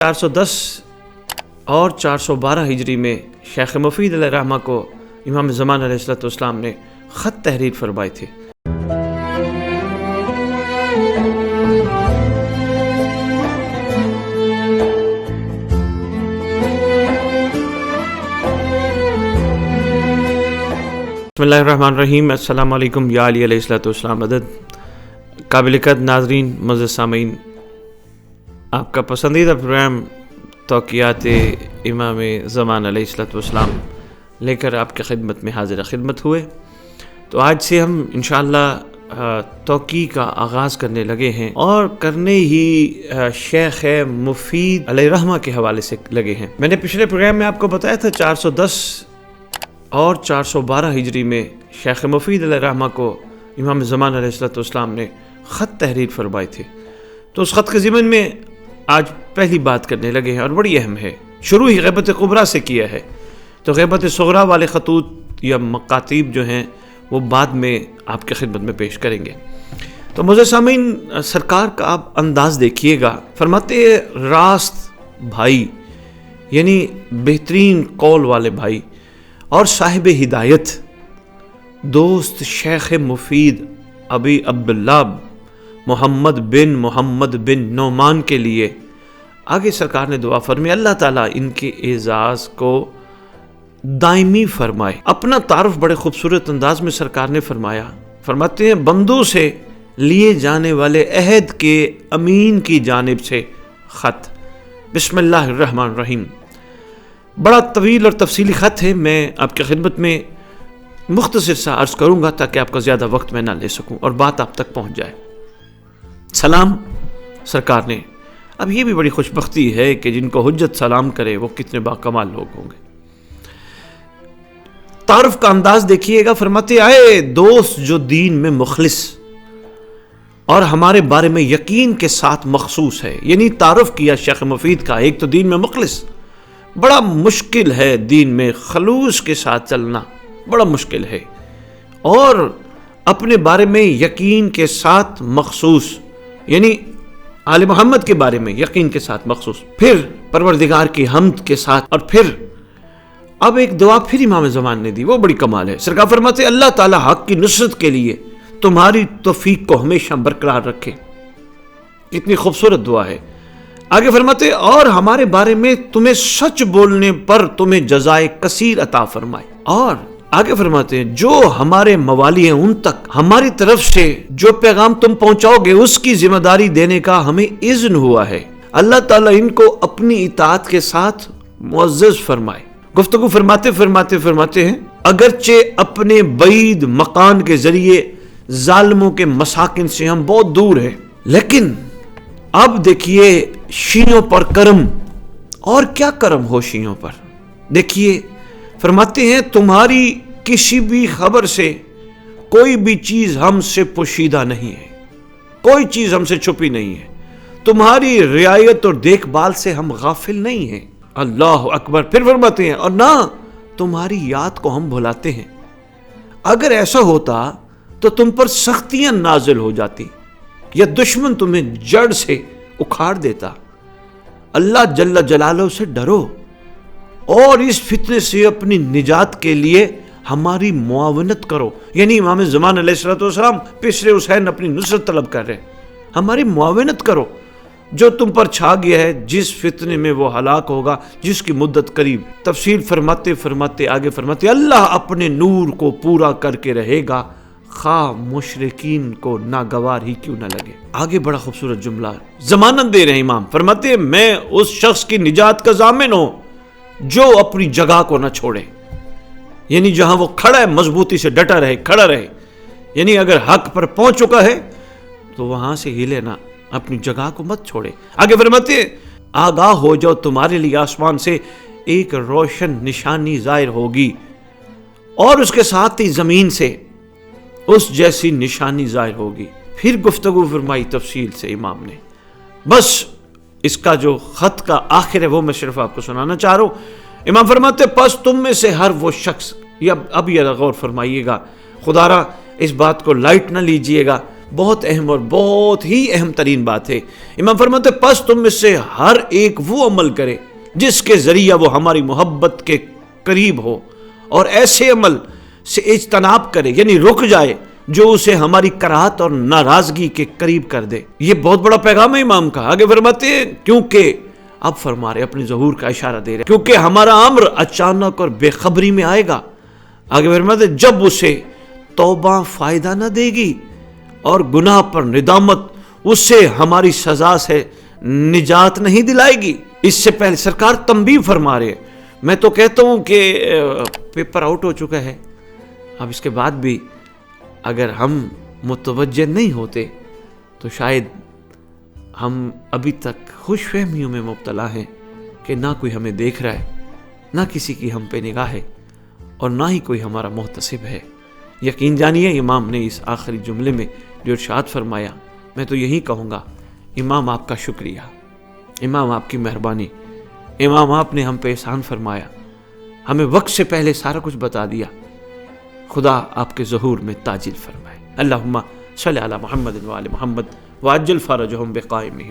410 اور 412 ہجری میں شیخ مفید علیہ الرحمہ کو امام زمان علیہ السلام نے خط تحریر فرمائے تھے۔ بسم اللہ الرحمن الرحیم۔ السلام علیکم یا علی علیہ السلام مدد۔ قابل قدر ناظرین، معزز سامعین، آپ کا پسندیدہ پروگرام توقیات امام زمان علیہ السلام لے کر آپ کی خدمت میں حاضر خدمت ہوئے۔ تو آج سے ہم انشاءاللہ توقی کا آغاز کرنے لگے ہیں اور کرنے ہی شیخ مفید علیہ الرحمہ کے حوالے سے لگے ہیں۔ میں نے پچھلے پروگرام میں آپ کو بتایا تھا 410 اور 412 ہجری میں شیخ مفید علیہ الرحمہ کو امام زمان علیہ السلام نے خط تحریر فرمائے تھے۔ تو اس خط کے ضمن میں آج پہلی بات کرنے لگے ہیں اور بڑی اہم ہے۔ شروع ہی غیبت کبریٰ سے کیا ہے، تو غیبت صغریٰ والے خطوط یا مکاتیب جو ہیں وہ بعد میں آپ کی خدمت میں پیش کریں گے۔ تو معزز سامعین، سرکار کا آپ انداز دیکھیے گا۔ فرماتے راست بھائی، یعنی بہترین قول والے بھائی اور صاحب ہدایت دوست شیخ مفید ابی عبداللہ محمد بن نعمان کے لیے آگے سرکار نے دعا فرمائی، اللہ تعالیٰ ان کے اعزاز کو دائمی فرمائے۔ اپنا تعارف بڑے خوبصورت انداز میں سرکار نے فرمایا۔ فرماتے ہیں بندوں سے لیے جانے والے عہد کے امین کی جانب سے خط، بسم اللہ الرحمن الرحیم۔ بڑا طویل اور تفصیلی خط ہے، میں آپ کی خدمت میں مختصر سا عرض کروں گا تاکہ آپ کا زیادہ وقت میں نہ لے سکوں اور بات آپ تک پہنچ جائے۔ سلام سرکار نے، اب یہ بھی بڑی خوش بختی ہے کہ جن کو حجت سلام کرے وہ کتنے باکمال لوگ ہوں گے۔ تعارف کا انداز دیکھیے گا۔ فرماتے آئے دوست جو دین میں مخلص اور ہمارے بارے میں یقین کے ساتھ مخصوص ہے، یعنی تعارف کیا شیخ مفید کا۔ ایک تو دین میں مخلص، بڑا مشکل ہے دین میں خلوص کے ساتھ چلنا، بڑا مشکل ہے، اور اپنے بارے میں یقین کے ساتھ مخصوص، یعنی آل محمد کے بارے میں یقین کے ساتھ مخصوص، پھر پروردگار کی حمد کے ساتھ، اور پھر اب ایک دعا پھر امام زمان نے دی، وہ بڑی کمال ہے۔ سرکار فرماتے اللہ تعالی حق کی نصرت کے لیے تمہاری توفیق کو ہمیشہ برقرار رکھے۔ کتنی خوبصورت دعا ہے۔ آگے فرماتے اور ہمارے بارے میں تمہیں سچ بولنے پر تمہیں جزائے کثیر عطا فرمائے۔ اور آگے فرماتے ہیں جو ہمارے موالی ہیں ان تک ہماری طرف سے جو پیغام تم پہنچاؤ گے اس کی ذمہ داری دینے کا ہمیں اذن ہوا ہے۔ اللہ تعالیٰ ان کو اپنی اطاعت کے ساتھ معزز فرمائے۔ گفتگو فرماتے ہیں اگرچہ اپنے بعید مکان کے ذریعے ظالموں کے مساکن سے ہم بہت دور ہیں، لیکن اب دیکھیے شیعوں پر کرم، اور کیا کرم ہو شیعوں پر۔ دیکھیے فرماتے ہیں تمہاری کسی بھی خبر سے کوئی بھی چیز ہم سے پوشیدہ نہیں ہے، کوئی چیز ہم سے چھپی نہیں ہے، تمہاری رعایت اور دیکھ بھال سے ہم غافل نہیں ہیں۔ اللہ اکبر۔ پھر فرماتے ہیں اور نہ تمہاری یاد کو ہم بھلاتے ہیں، اگر ایسا ہوتا تو تم پر سختیاں نازل ہو جاتی یا دشمن تمہیں جڑ سے اکھاڑ دیتا۔ اللہ جل جلالہ سے ڈرو اور اس فتنے سے اپنی نجات کے لیے ہماری معاونت کرو۔ یعنی امام زمان علیہ السلام پسر حسین اپنی نصرت طلب کر رہے ہیں، ہماری معاونت کرو جو تم پر چھا گیا ہے، جس فتنے میں وہ ہلاک ہوگا جس کی مدت قریب۔ تفصیل فرماتے آگے فرماتے اللہ اپنے نور کو پورا کر کے رہے گا، خواہ مشرکین کو ناگوار ہی کیوں نہ لگے۔ آگے بڑا خوبصورت جملہ ضمانت دے رہے ہیں امام۔ فرماتے ہیں میں اس شخص کی نجات کا ضامن ہوں جو اپنی جگہ کو نہ چھوڑے، یعنی جہاں وہ کھڑا ہے مضبوطی سے ڈٹا رہے، کھڑا رہے، یعنی اگر حق پر پہنچ چکا ہے تو وہاں سے ہلے نہ، اپنی جگہ کو مت چھوڑے۔ آگے فرماتے ہیں آگاہ ہو جاؤ تمہارے لیے آسمان سے ایک روشن نشانی ظاہر ہوگی اور اس کے ساتھ ہی زمین سے اس جیسی نشانی ظاہر ہوگی۔ پھر گفتگو فرمائی تفصیل سے امام نے۔ بس اس کا جو خط کا آخر ہے وہ میں صرف آپ کو سنانا چاہ رہا ہوں۔ امام فرماتے پس تم میں سے ہر وہ شخص، اب یہ غور فرمائیے گا، خدا را اس بات کو لائٹ نہ لیجئے گا، بہت اہم اور بہت ہی اہم ترین بات ہے۔ امام فرماتے پس تم میں سے ہر ایک وہ عمل کرے جس کے ذریعہ وہ ہماری محبت کے قریب ہو، اور ایسے عمل سے اجتناب کرے، یعنی رک جائے جو اسے ہماری کراہت اور ناراضگی کے قریب کر دے۔ یہ بہت بڑا پیغام ہے امام کا۔ آگے فرماتے ہیں کیونکہ اب فرما رہے اپنے ظہور کا اشارہ دے رہے کیونکہ ہمارا امر اچانک اور بے خبری میں آئے گا۔ آگے فرماتے جب اسے توبہ فائدہ نہ دے گی اور گناہ پر ندامت اسے ہماری سزا سے نجات نہیں دلائے گی۔ اس سے پہلے سرکار تنبیہ فرما رہے ہیں۔ میں تو کہتا ہوں کہ پیپر آؤٹ ہو چکا ہے، اب اس کے بعد بھی اگر ہم متوجہ نہیں ہوتے تو شاید ہم ابھی تک خوش فہمیوں میں مبتلا ہیں کہ نہ کوئی ہمیں دیکھ رہا ہے، نہ کسی کی ہم پہ نگاہ ہے، اور نہ ہی کوئی ہمارا محتسب ہے۔ یقین جانیے امام نے اس آخری جملے میں جو ارشاد فرمایا، میں تو یہی کہوں گا امام آپ کا شکریہ، امام آپ کی مہربانی، امام آپ نے ہم پہ احسان فرمایا، ہمیں وقت سے پہلے سارا کچھ بتا دیا۔ خدا آپ کے ظہور میں تاجل فرمائے۔ اللہم صلی علی محمد و آل محمد وعجل فرجہم بقائمہم۔